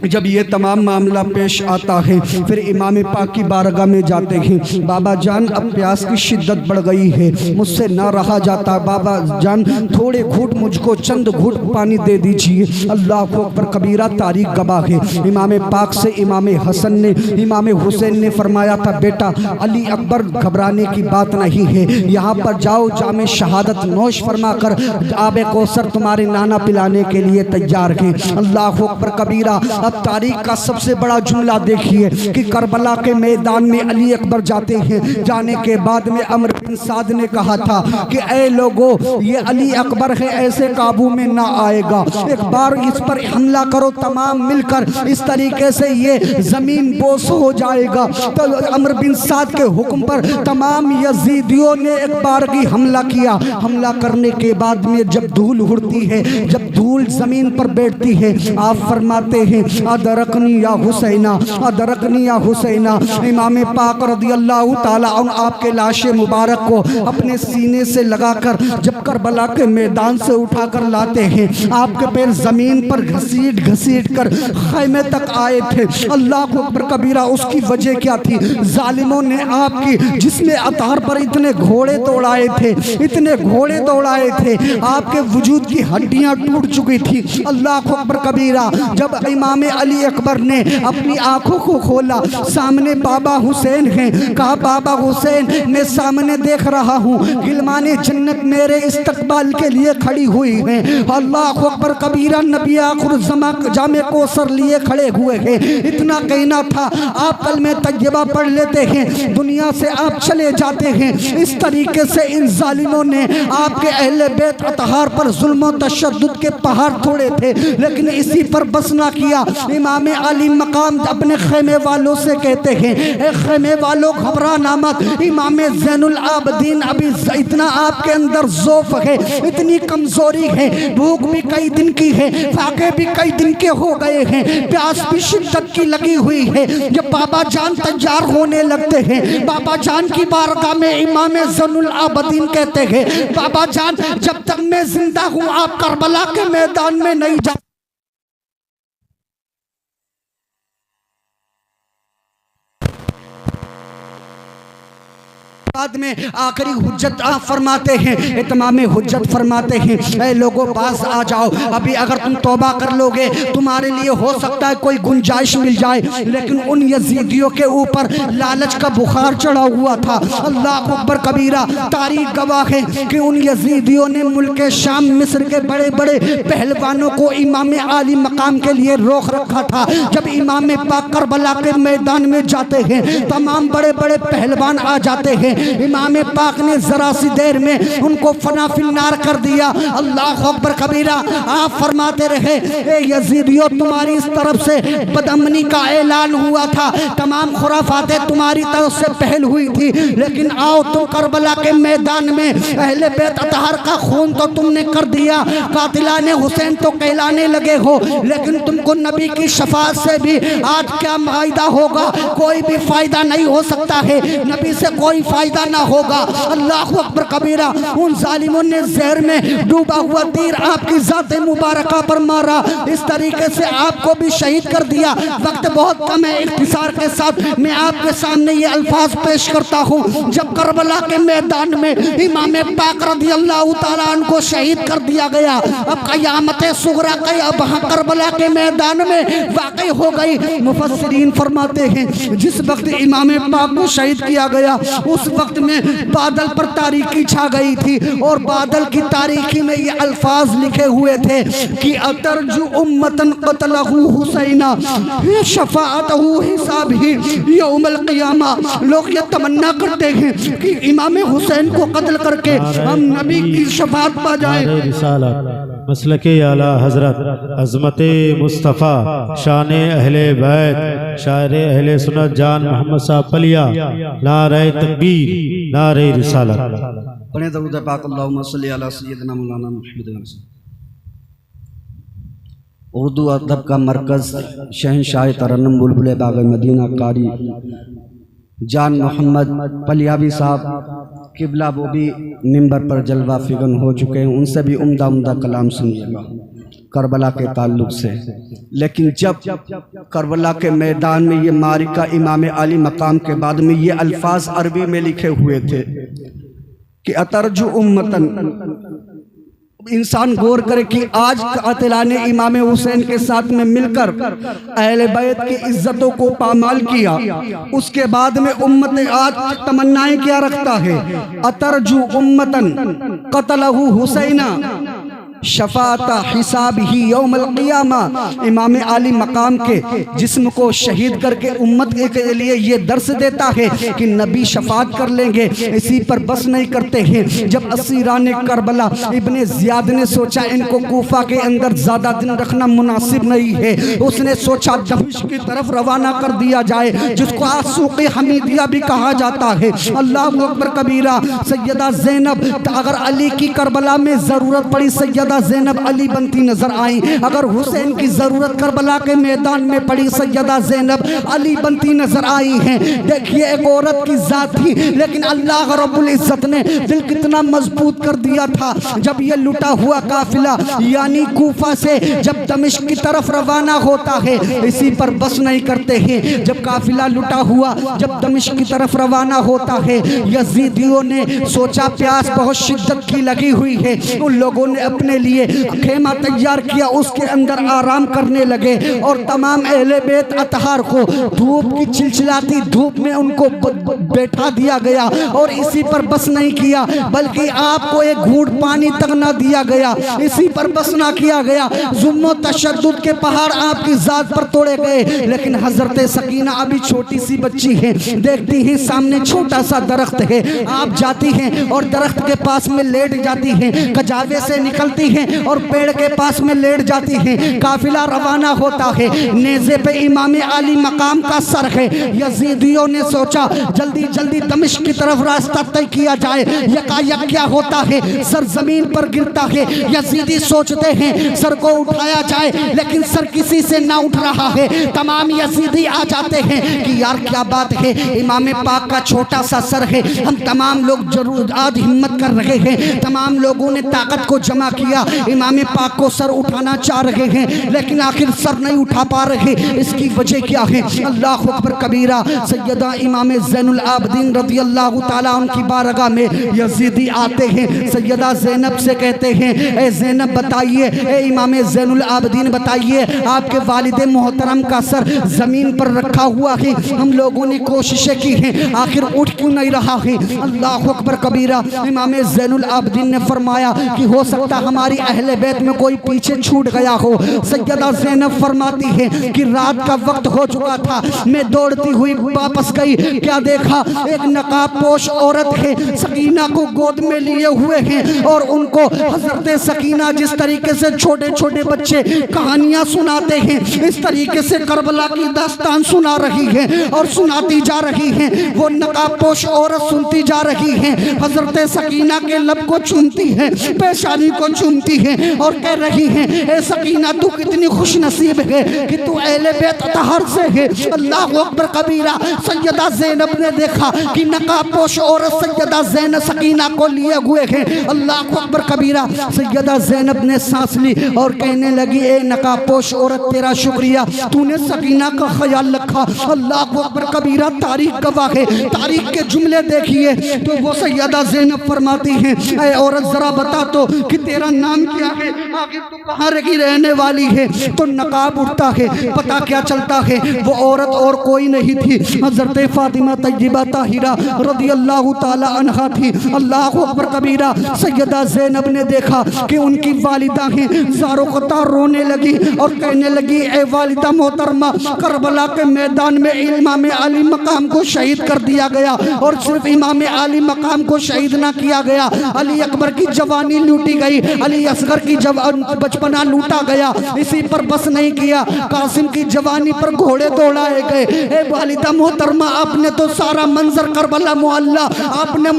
जब ये तमाम मामला पेश आता है, फिर इमाम पाक की बारगाह में जाते हैं। बाबा जान अब प्यास की शिद्दत बढ़ गई है, मुझसे ना रहा जाता, बाबा जान थोड़े घूट मुझको चंद घूट पानी दे दीजिए। अल्लाह अकबर कबीरा। तारीख गवाह है, इमाम पाक से इमाम हसन ने, इमाम हुसैन ने फरमाया था बेटा अली अकबर घबराने की बात नहीं है, यहाँ पर जाओ जामे शहादत नोश फरमा कर आबे कौसर तुम्हारे नाना पिलाने के लिए तैयार हैं। अल्लाह अकबर कबीरा। अब तारीख का सबसे बड़ा जुमला देखिए कि करबला के मैदान में अली अकबर जाते हैं। जाने के बाद में अमर बिन साद ने कहा था कि ऐ लोगो ये अली अकबर है, ऐसे काबू में ना आएगा, एक बार इस पर हमला करो तमाम मिलकर, इस तरीके से ये जमीन बोस हो जाएगा। तो अमर बिन साद के हुक्म पर तमाम यजीदियों ने एक बार की हमला किया। हमला करने के बाद में जब धूल उड़ती है, जब धूल जमीन पर बैठती है, आप फरमाते हैं अदरकनी या हुसैना, अदरकनी या हुसैना। इमाम पाक रज़ियल्लाहु ताला अन्हु आपके लाशे मुबारक को अपने सीने से लगाकर जब करबला करबला के मैदान से उठाकर लाते हैं। आपके पैर जमीन पर घसीट घसीट कर खैमे तक आए थे। अल्लाह अकबर कबीरा। उसकी वजह क्या थी? जालिमों ने आपकी जिस्म अतार पर इतने घोड़े दौड़ाए थे, इतने घोड़े दौड़ाए थे, आपके वजूद की हड्डियां टूट चुकी थी। अल्लाह अकबर कबीरा। जब इमाम अली अकबर ने अपनी आंखों को खोला, सामने बाबा हुसैन हैं। कहा बाबा हुसैन मैं सामने देख रहा हूँ, गिलमाने जन्नत मेरे इस्तकबाल के लिए खड़ी हुई है। अल्लाह अकबर कबीरा। नबी आखिर जामे कोसर लिए खड़े हुए हैं। इतना कहना था आप कलमे तैयबा पढ़ लेते हैं, दुनिया से आप चले जाते हैं। इस तरीके से इन जालिमों ने आपके अहले बैत अतहार पर जुल्म और तशद्दुद के पहाड़ तोड़े थे, लेकिन इसी पर बस ना किया। इमाम अली मकाम अपने खैमे वालों से कहते हैं, ए खैमे वालों घबरा ना मत, इमाम ज़ैनुल आबदीन अभी इतना आपके अंदर ज़ौफ़ है, इतनी कमज़ोरी है, भूख भी कई दिन की है, फाके भी कई दिन के हो गए हैं, प्यास भी शिद्दत की लगी हुई है। जब बाबा जान तैयार होने लगते हैं, बाबा जान की बारगाह में इमाम ज़ैनुल आबदीन कहते हैं, बाबा जान जब तक मैं जिंदा हूँ आप करबला के मैदान में नहीं जा। बाद में आखिरी हुज्जत आप फरमाते हैं, इत्माम हुज्जत फरमाते हैं, ऐ लोगों पास आ जाओ, अभी अगर तुम तौबा कर लोगे तुम्हारे लिए हो सकता है कोई गुंजाइश मिल जाए। लेकिन उन यजीदियों के ऊपर लालच का बुखार चढ़ा हुआ था। अल्लाह अकबर कबीरा। तारीख गवाह है कि उन यजीदियों ने मुल्क शाम मिस्र के बड़े बड़े पहलवानों को इमाम आली मकाम के लिए रोक रखा था। जब इमाम पाक करबला के मैदान में जाते हैं, तमाम बड़े बड़े पहलवान आ जाते हैं। इमाम पाक ने जरा सी देर में उनको फना फिन्नार कर दिया। अल्लाह अकबर कबीरा। आप फरमाते रहे, ए यजीदियों तुम्हारी इस तरफ से बदअमनी का ऐलान हुआ था, तमाम खुराफातें तुम्हारी तरफ से पहल हुई थी, लेकिन आओ तुम करबला के मैदान में अहले बैत अतहार का खून तो तुमने कर दिया, कातिलाने हुसैन तो कहलाने लगे हो, लेकिन तुमको नबी की शफाअत से भी आज क्या फायदा होगा? कोई भी फायदा नहीं हो सकता है, नबी से कोई फायदा ना होगा। अल्लाह अकबर कबीरा। उन जालिमों ने जहर में डूबा हुआ तीर आपकी जाते मुबारका पर मारा, इस तरीके से आपको भी शहीद कर दिया। वक्त बहुत कम है, इख्तिसार के साथ मैं आपके सामने ये अल्फाज पेश करता हूँ। जब करबला के मैदान में इमाम पाक रज़ियल्लाहु ताला अन्हु को शहीद कर दिया गया, अब क़यामत सुगरा वहाँ करबला के मैदान में वाक़ई हो गई। मुफस्सिरीन फरमाते हैं जिस वक्त इमाम पाक को शहीद किया गया उस वक्त में बादल पर तारीकी छा गई थी, और बादल की तारीकी में ये अल्फाज लिखे हुए थे कि अतरजु उम्मतन क़तलहु हुसैना शफ़ाअतहु हिसाबी यौमल क़ियामा। लोग ये तमन्ना करते हैं कि इमाम हुसैन को कत्ल करके हम नबी की शफ़ाअत पा जाए। मसलके आला हजरत अज़मत मुस्तफ़ा शान अहले बैत शायर अहले सुन्नत जान मोहम्मद साहब पलिया। नारे तकबीर, नारे रिसालत। पढ़े दरूद पाक अल्लाहुम्मा सल्ली अला सय्यिदना मौलाना मुहम्मद। उर्दू अदब का मरकज़ शहंशाह तरन्नुम बुलबुल बाग़ मदीना कारी जान मोहम्मद पलियावी साहब किबला, वो भी मिंबर पर जलवा फिगन हो चुके हैं, उनसे भी उम्दा उम्दा कलाम सुनिएगा करबला के ताल्लुक़ से। लेकिन जब करबला के मैदान में ये मारिका इमाम अली मकाम के बाद में ये अल्फाज अरबी में लिखे हुए थे कि अतरजु उम्मतन, इंसान गौर करे कि आज कातिला ने इमाम हुसैन के साथ में मिलकर अहले बैत की इज्जतों को पामाल किया, उसके बाद में उम्मत आज तमन्नाएं क्या रखता है? अतरजु उम्मतन क़तलहु हुसैना शफ़ाअता हिसाब ही यौमल क़ियामा। इमाम आली मकाम के जिस्म को शहीद करके उम्मत के लिए ये दर्स देता है कि नबी शफ़ाअत कर लेंगे। इसी पर बस नहीं करते हैं। जब असीरान करबला इब्ने ज़ियाद ने सोचा इनको कूफा के अंदर ज़्यादा दिन रखना मुनासिब नहीं है, उसने सोचा दमिश्क की तरफ रवाना कर दिया जाए, जिसको आज सूक़े हमीदिया भी कहा जाता है। अल्लाह अकबर कबीरा। सैयदा ज़ैनब, अगर अली की करबला में ज़रूरत पड़ी सैयदा सैयदा ज़ैनब अली बनती नजर आई। अगर हुसैन की जरूरत करबला के मैदान में पड़ी, सैयदा ज़ैनब अली बनती नजर आई हैं। देखिए एक औरत की जात थी, लेकिन अल्लाह रब्बुल इज्जत ने दिल कितना मजबूत कर दिया था। जब ये लुटा हुआ काफिला यानी कूफा से जब दमिश्क की तरफ रवाना होता है, इसी पर बस नहीं करते हैं। जब काफिला लुटा हुआ जब दमिश्क की तरफ रवाना होता है, यजीदियों ने सोचा प्यास बहुत शिद्दत की लगी हुई है। उन लोगों ने अपने लिए खेमा तैयार किया, उसके अंदर आराम करने लगे और तमाम अहले बैत अतहार को धूप की चिलचिलाती धूप में उनको बैठा दिया गया। और इसी पर बस नहीं किया, बल्कि आपको एक घूंट पानी तक ना दिया गया। इसी पर बस ना किया गया, जुल्म तशद्दुद के पहाड़ आपकी जात पर तोड़े गए। लेकिन हजरत सकीना अभी छोटी सी बच्ची है, देखती ही सामने छोटा सा दरख्त है। आप जाती हैं और दरख्त के पास में लेट जाती हैं, कजावे से निकलती हैं और पेड़ के पास में लेट जाती हैं। काफिला रवाना होता है, नेज़े पे इमाम आली मकाम का सर है। यजीदियों ने सोचा जल्दी जल्दी दमिश्क की तरफ रास्ता तय किया जाए। यकायक क्या होता है, सर जमीन पर गिरता है। यजीदी सोचते हैं सर को उठाया जाए, लेकिन सर किसी से ना उठ रहा है। तमाम यजीदी आ जाते हैं कि यार क्या बात है, इमाम पाक का छोटा सा सर है, हम तमाम लोग जरूर आज हिम्मत कर रहे हैं। तमाम लोगों ने ताकत को जमा किया, इमाम पाक को सर उठाना चाह रहे हैं, लेकिन आखिर सर नहीं उठा पा रहे। इसकी वजह क्या है? अल्लाह अकबर कबीरा। सैयदा इमाम ज़ैनुल आबदीन रज़ी अल्लाह ताला उनकी बारगाह में यजीदी आते हैं। सैयदा ज़ैनब से कहते हैं, ए ज़ैनब बताइए, ए इमाम ज़ैनुल आबदीन बताइए, आपके वालिद मोहतरम का सर ज़मीन पर रखा हुआ है, हम लोगों ने कोशिशें की हैं, आखिर उठ क्यों नहीं रहा है? अल्लाह अकबर कबीरा। इमाम ज़ैनुल आबदीन ने फरमाया कि हो सकता हमारी अहले बैत में कोई पीछे छूट गया हो। सैयदा ज़ैनब फरमाती है कि रात का वक्त हो चुका था, मैं दौड़ती हुई वापस गई, क्या देखा एक नकाब पोश औरत है, सकीना को गोद में लिए हुए हैं और उनको हजरत सकीना जिस तरीके से छोटे छोटे बच्चे कहानियां सुनाते हैं, इस तरीके से करबला की दास्तान सुना रही है और सुनाती जा रही है। वो नकाब पोश औरत सुनती जा रही है, हजरत सकीना के लब को चूमती है, पेशानी को चूमती है और कह रही है, ए सकीना तू कितनी खुश नसीब है कि तू अहले बैत अतहर से है। अल्लाह अकबर कबीरा। सैयदा ज़ैनब ने देखा कि नकाब पोश औरत सैयदा ज़ैनब सकीना को लिए हुए है। अल्लाह अकबर कबीरा। सैयदा ज़ैनब ने सांस ली और कहने लगी, ए नकाब पोश औरत तेरा शुक्रिया, तूने सकीना का ख्याल रखा। अल्लाह अकबर कबीरा। तारीख गवाह है, तारीख के जुमले देखिए तो वो सैयदा ज़ैनब फरमाती हैं, ए औरत जरा बता तो कि तेरा नाम क्या है, आखिर तू कहाँ की रहने वाली है? तो नकाब उठता है, पता क्या चलता है, वो औरत और कोई नहीं थी, हजरत फातिमा तय्यबा ताहिरा रज़ी अल्लाह ताला अन्हा थी। अल्लाह अकबर कबीरा। सैयदा ज़ैनब ने देखा कि उनकी वालिदा हैं, ज़ारो क़तार रोने लगी और कहने लगी, ए वालिदा मोहतरमा, करबला के मैदान में इमाम आली मकाम को शहीद कर दिया गया और सिर्फ इमाम आली मकाम को शहीद ना किया गया, अली अकबर की जवानी लूटी गई, अली असगर की बचपना लूटा गया। इसी पर बस नहीं किया, कासिम की जवानी पर घोड़े दौड़ाए गए। ए वालिदा मोहतरमा, आपने तो सारा मंजर करबला मुअल्ला आपने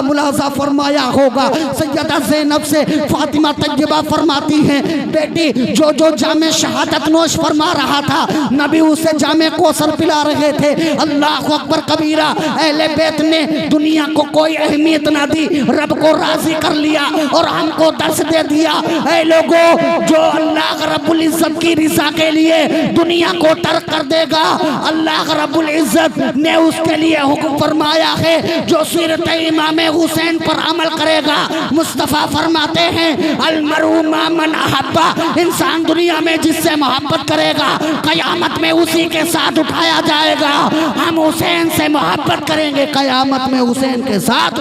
मुलाजा फरमाया होगा। सैयदा ज़ैनब से फातिमा तय्यबा फरमाती हैं, बेटी जो जो जामे शहादत नोश फरमा रहा था, नबी उसे जामे कौसर पिला रहे थे। अल्लाह अकबर कबीरा। अहले बैत ने दुनिया को कोई अहमियत ना दी, रब को राजी कर लिया और हमको दर्श दे दिया। ऐ लोगों, जो अल्लाह रब्बुल इज्जत की रिज़ा के लिए दुनिया को तर्क कर देगा, अल्लाह रब्बुल इज्जत ने उसके लिए हुक्म फरमाया है, जो सीरत इमाम हुसैन पर अमल करेगा। मुस्तफ़ा फरमाते हैं, अलमरु मा मन अहब्बा, इंसान दुनिया में जिससे मोहब्बत करेगा क़यामत में उसी के साथ उठाया जाएगा। हम हुसैन से मोहब्बत करेंगे, क़यामत में हुसैन के साथ।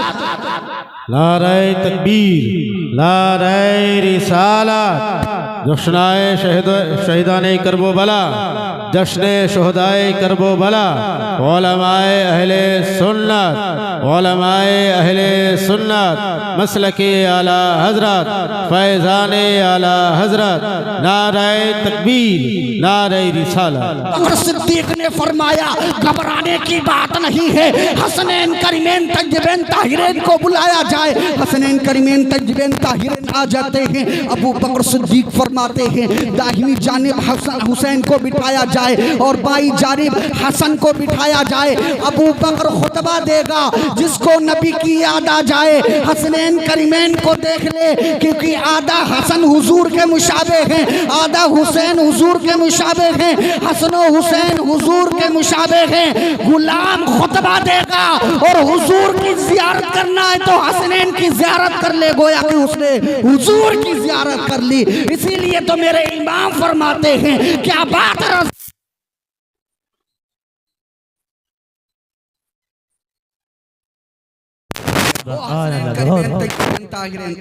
नारे तकबीर, नारे रिसालत, जश्नाए शहीदाने करबो बला, जश्ने शुहदाए करबो बला, उलमाए अहले सुन्नत, उलमाए अहले सुन्नत, मसलके आला हजरत, फैज़ाने आला हजरत, नारे तकबीर, नारे रिसालत। अगर सिद्दीक ने फरमाया घबराने की बात नहीं है, हसनैन करीमैन तय्यबैन ताहिरैन को बुलाया जाए। हसनैन करीमैन तय्यबैन ताहिरैन आ जाते हैं। अबू बकर सिद्दीक फरमाते हैं दाहिनी जानिब हुसैन को बिठाया जाए और बाई जानिब हसन को बिठाया जाए। अबू बकर खुतबा देगा, जिसको नबी की याद आ जाए हसनैन करीमैन को देख ले, क्योंकि आधा हसन हुजूर के मुशाबे हैं, आधा हुसैन हुजूर के मुशाबे हैं, हसनो हुसैन हुजूर के मुशाबे हैं। गुलाम खुतबा देगा और हुजूर की जियारत करना है तो हसनैन की जियारत कर ले, गोया कि उसने हुजूर की जियारत कर ली। इसीलिए तो मेरे इमाम फरमाते हैं क्या बात है।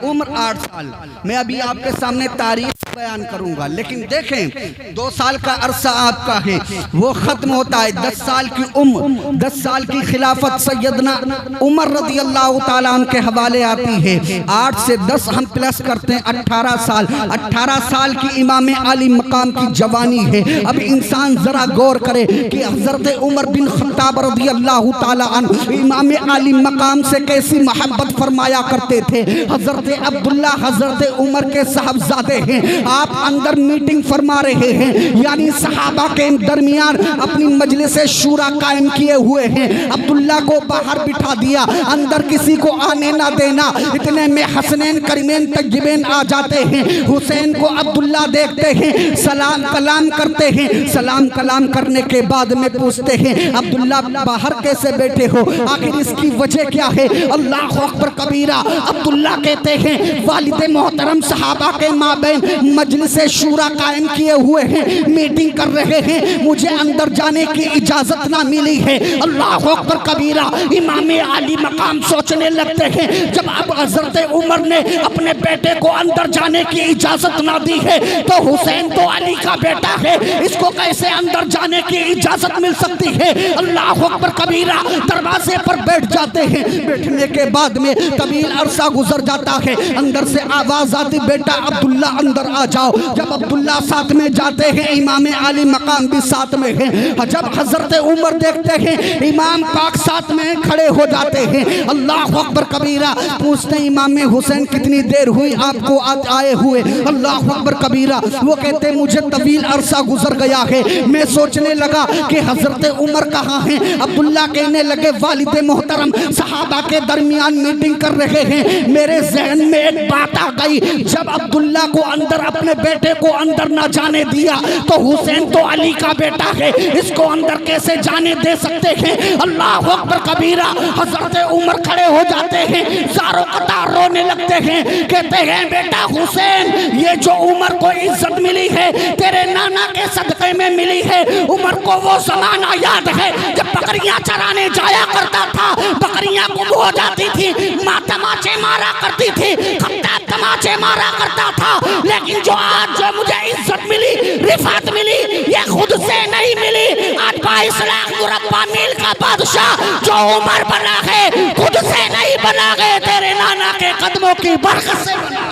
उम्र 8 साल। मैं अभी आपके सामने तारीख बयान करूंगा, लेकिन देखें 2 साल का अरसा आपका है, वो खत्म होता है। 10 साल की उम्र, 10 साल की खिलाफत सैयदना उमर रज़ी अल्लाह ताला अन्हु के हवाले आती है। 8 से 10 हम प्लस करते हैं 18 साल। 18 साल की इमाम आली मकाम की जवानी है। अब इंसान जरा गौर करे कि हजरत उमर बिन खत्ताब रज़ी अल्लाह ताला अन्हु इमाम आली मकाम से कैसी मोहब्बत फरमाया करते थे। हजरत अब्दुल्ला हजरत उमर के साहबजादे हैं। आप अंदर मीटिंग फरमा रहे हैं, यानी सहाबा के दरमियान अपनी मजलिस शूरा कायम किए हुए हैं। अब्दुल्ला को बाहर बिठा दिया, अंदर किसी को आने ना देना। इतने में हसनैन करीमैन तय्यबैन आ जाते हैं। हुसैन को अब्दुल्ला देखते हैं, सलाम कलाम करते हैं। सलाम कलाम करने के बाद में पूछते हैं अब्दुल्ला बाहर कैसे बैठे हो, आखिर इसकी वजह क्या है? अल्लाह अकबर कबीरा। अब्दुल्ला कहते हैं वालिद मोहतरम सहाबा के माबैन मजलिस शूरा कायम किए हुए हैं, मीटिंग कर रहे हैं, मुझे अंदर जाने की इजाजत ना मिली है। अल्लाह अकबर कबीरा। इमाम आली मकाम सोचने लगते हैं जब अब हजरत उमर ने अपने बेटे को अंदर जाने की इजाजत ना दी है तो हुसैन तो अली का बेटा है, इसको कैसे अंदर जाने की इजाजत मिल सकती है? अल्लाह अकबर कबीरा। दरवाजे पर बैठ जाते हैं। बैठने के बाद में तवील अरसा गुजर जाता है, अंदर से आवाज आती बेटा अब्दुल्ला अंदर आ जाओ। जब अब्दुल्ला साथ में जाते हैं, इमाम आली मकाम भी साथ में है। जब हजरत उमर देखते हैं इमाम पाक साथ में खड़े हो जाते हैं। अल्लाह अकबर कबीरा। पूछते इमाम हुसैन कितनी देर हुई आपको आए हुए? अल्लाह अकबर कबीरा। वो कहते मुझे तवील अरसा गुजर गया है, मैं सोचने लगा कि हजरत उमर कहाँ हैं। अब्दुल्ला कहने लगे वालिद मोहतरम सहाबा के दरमियान मीटिंग कर रहे हैं, मेरे जहन में एक बात आ गई। जब अब्दुल्ला को अंदर अपने बेटे को अंदर ना जाने दिया तो हुसैन तो अली का बेटा है, इसको अंदर कैसे जाने दे सकते हैं? अल्लाह अकबर कबीरा। हजरत उमर खड़े हो जाते हैं, सारों कतार रोने लगते हैं, कहते हैं बेटा हुसैन, ये जो उमर को इज्जत मिली है तेरे नाना के सदक़े में मिली है। उमर को वो जमाना याद है जब बकरियां चराने जाया करता था, बकरियां गुम हो जाती थी, माँ तमाचे मारा करती थी, खत्ता तमाचे मारा करता था। लेकिन जो आज जो मुझे इज्जत मिली, रिफात मिली, ये खुद से नहीं मिली। आज 22 लाख मुरब्बा मील का बादशाह जो उमर बना है खुद से नहीं बना गए, तेरे नाना के कदमों की बरकत से बना।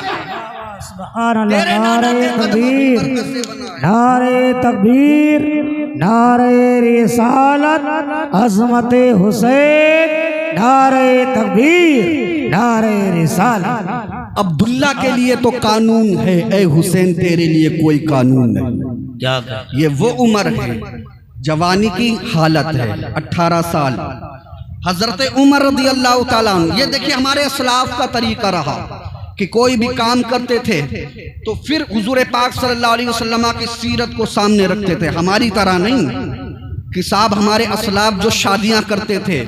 नारे तकबीर, नारे तकबीर, नारे रिसालत, अज़मत हुसैन, नारे तकबीर, नारे रिसालत। अब्दुल्ला के लिए तो कानून है, ए हुसैन तेरे लिए कोई कानून नहीं। क्या ये वो उम्र है, जवानी की हालत है, 18 साल। हजरत उमर रज़ी अल्लाह ताला अन्हु, ये देखिए हमारे असलाफ का तरीका रहा कि कोई भी काम करते थे तो फिर हुजूर पाक सल्लल्लाहु अलैहि वसल्लम की सीरत को सामने रखते थे। हमारी तरह नहीं कि साहब हमारे असलाफ जो शादियां करते थे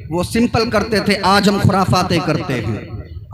वो सिंपल करते थे, आज हम खुराफातें करते हैं।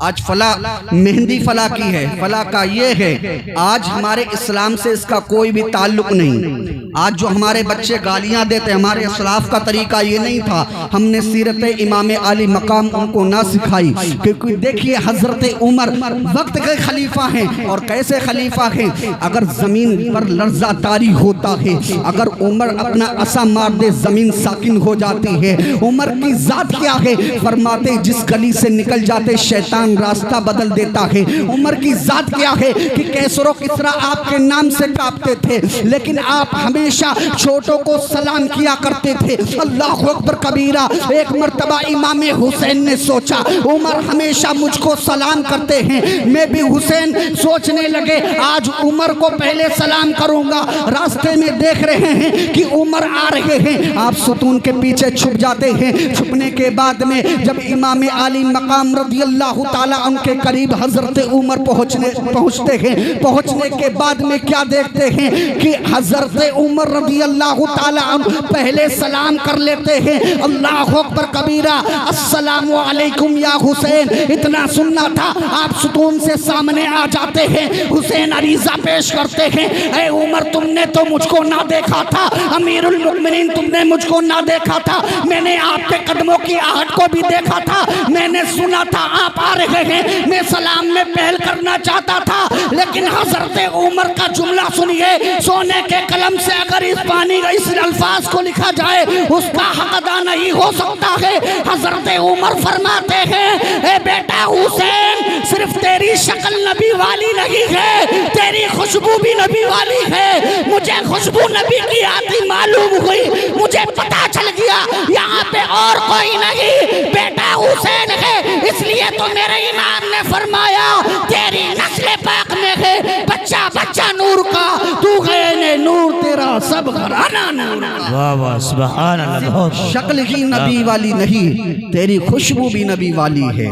आज फला मेहंदी फला की है, फला का ये है। आज हमारे इस्लाम से इसका कोई भी ताल्लुक नहीं। आज जो हमारे बच्चे गालियां देते, हमारे असलाफ का तरीका ये नहीं था। हमने सीरत इमाम आली मकाम उनको ना सिखाई, क्योंकि देखिए हजरत उमर वक्त के खलीफा हैं और कैसे खलीफा हैं। अगर जमीन पर लर्जा तारी होता है, अगर उमर अपना असा मार दे जमीन साकिन हो जाती है। उमर की जात क्या है? फरमाते जिस गली से निकल जाते शैतान इंसान रास्ता बदल देता है। उमर की जात क्या है कि कैसरो किसरा आपके नाम से कांपते थे, लेकिन आप हमेशा छोटों को सलाम किया करते थे। अल्लाह अकबर कबीरा। एक मर्तबा इमाम हुसैन ने सोचा उमर हमेशा मुझको सलाम करते हैं, मैं भी हुसैन सोचने लगे आज उमर को पहले सलाम करूंगा। रास्ते में देख रहे हैं कि उमर आ रहे हैं, आप सुतून के पीछे छुप जाते हैं। छुपने के बाद में जब इमाम आली मकाम रज़ी अल्लाह ताला उनके करीब हजरत उमर पहुंचते हैं, पहुंचने के बाद में क्या देखते हैं कि हजरत उमर रज़ी अल्लाह ताला पहले सलाम कर लेते हैं। अल्लाह अकबर कबीरा। अस्सलामु अलैकुम या हुसैन। इतना सुनना था, आप सुतून से सामने आ जाते हैं, हुसैन अरीजा पेश करते हैं। ऐ उमर तुमने तो मुझको ना देखा था, अमीरुल मुमिनीन तुमने मुझको ना देखा था, मैंने आपके कदमों की आहट को भी देखा था, मैंने सुना था आप आ रहे हैं, मैं सलाम में पहल करना चाहता था, लेकिन हजरत उमर का जुमला सुनिए। सोने के कलम से अगर इस पानी इस अल्फाज को लिखा जाए उसका हक अदा नहीं हो सकता है। हजरत उमर फरमाते हैं ए बेटा हुसैन, सिर्फ तेरी शक्ल नबी वाली नहीं है, तेरी खुशबू भी नबी वाली है। मुझे खुशबू नबी की आती मालूम हुई, मुझे पता चल गया यहाँ पे और कोई नहीं बेटा हुसैन है। इसलिए तो मेरे इमाम ने फरमाया तेरी नस्ल पाक में है बच्चा बच्चा नूर का, तू गए ने नूर तेरा सब घराना नूर। वाह वाह सुभान अल्लाह। शक्ल ही नबी वाली नहीं, तेरी खुशबू भी नबी वाली है।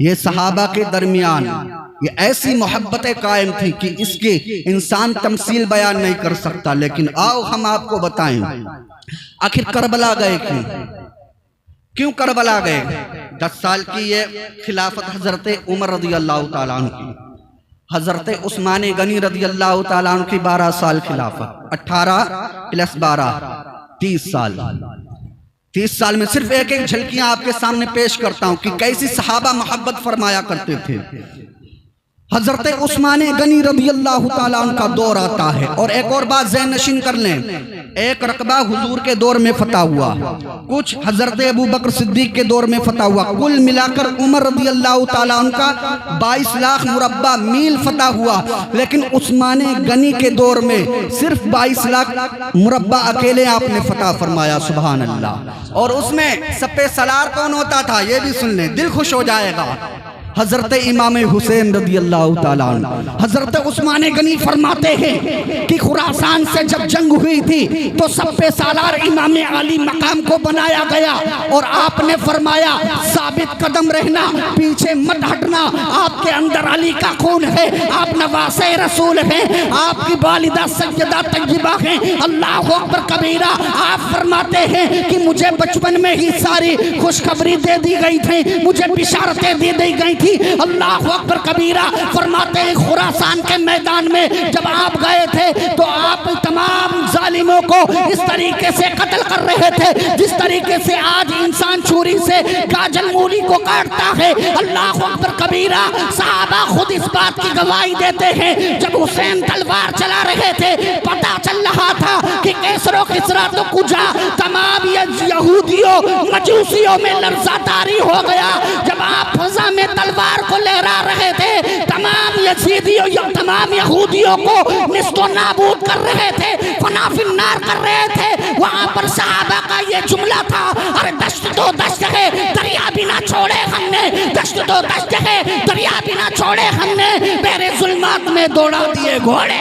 ये सहाबा के दरमियान ये ऐसी मोहब्बतें कायम थी कि इसके इंसान तमसील बयान नहीं कर सकता। लेकिन आओ हम आपको बताएं आखिर करबला गए क्यों करबला गए। 10 साल की ये खिलाफत हजरत उमर रज़ी अल्लाह ताला अन्हु की, हजरत उस्मान गनी रज़ी अल्लाह ताला अन्हु की 12 साल खिलाफत, 18 + 12 30 साल। 30 साल में सिर्फ एक एक झलकियां आपके सामने पेश करता हूं कि कैसी सहाबा मोहब्बत फरमाया करते थे। हजरत उस्मान गनी रज़ी अल्लाह ताला उनका दौर आता है। और एक और बात ज़हन नशीन कर लें, एक रकबा हुजूर के दौर में फतह हुआ, कुछ हजरत अबू बकर सिद्दीक के दौर में फतह हुआ, कुल मिलाकर उमर रज़ी अल्लाह ताला उनका 22 लाख मुरब्बा मील फतह हुआ। लेकिन उस्मान गनी के दौर में सिर्फ 22 लाख मुरब्बा अकेले आपने फतह फरमाया। सुभान अल्लाह। और उसमें सप्पे सलार कौन होता था ये भी सुन लें, दिल खुश हो जाएगा। हजरत इमाम हुसैन रज़ी अल्लाह ताला अन्हु। हजरत उस्मान गनी फरमाते हैं कि खुरासान से जब जंग हुई थी तो सप्पे सालार इमाम आली मकाम को बनाया गया और आपने फरमाया साबित कदम रहना, पीछे मत हटना, आपके अंदर अली का खून है, आप नवासे रसूल हैं, आपकी वालिदा सैयदा तय्यबा हैं। अल्लाह अकबर कबीरा। आप फरमाते हैं कि मुझे बचपन में ही सारी खुशखबरी दे दी गई थी, मुझे बिशारतें दे दी गई थी। अल्लाह अकबर कबीरा। फरमाते हैं खुरासान के मैदान में जब आप गए थे तो आप तमाम जालिमों को इस तरीके से कत्ल कर रहे थे जिस तरीके से आज इंसान छुरी से गाजल मूली को काटता है। अल्लाह अकबर कबीरा। सहाबा खुद इस बात की गवाही देते हैं जब हुसैन तलवार चला रहे थे पता चल रहा था कि कैसरो किसरा तो कुजा तमाम यहूदियों मजूसियों में लर्जा तारी हो गया। जब आप फजा में तलवार को लहरा रहे थे तमाम यजीदियों तमाम यहूदियों को निस्तो नाबूद कर रहे थे, फनाफिन्नार कर रहे थे। वहाँ पर सहाबा का ये जुमला था, अरे दश्त तो दश्त है दरिया भी ना छोड़े हमने, दश्त तो दश्त है दरिया भी ना छोड़े हमने, मेरे जुल्मात में दौड़ा दिए घोड़े।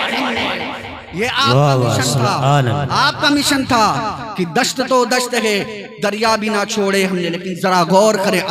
ये आपका मिशन था, आपका मिशन था कि दश्त तो दश्त है दरिया भी ना छोड़े हमने। लेकिन जरा गौर करें आज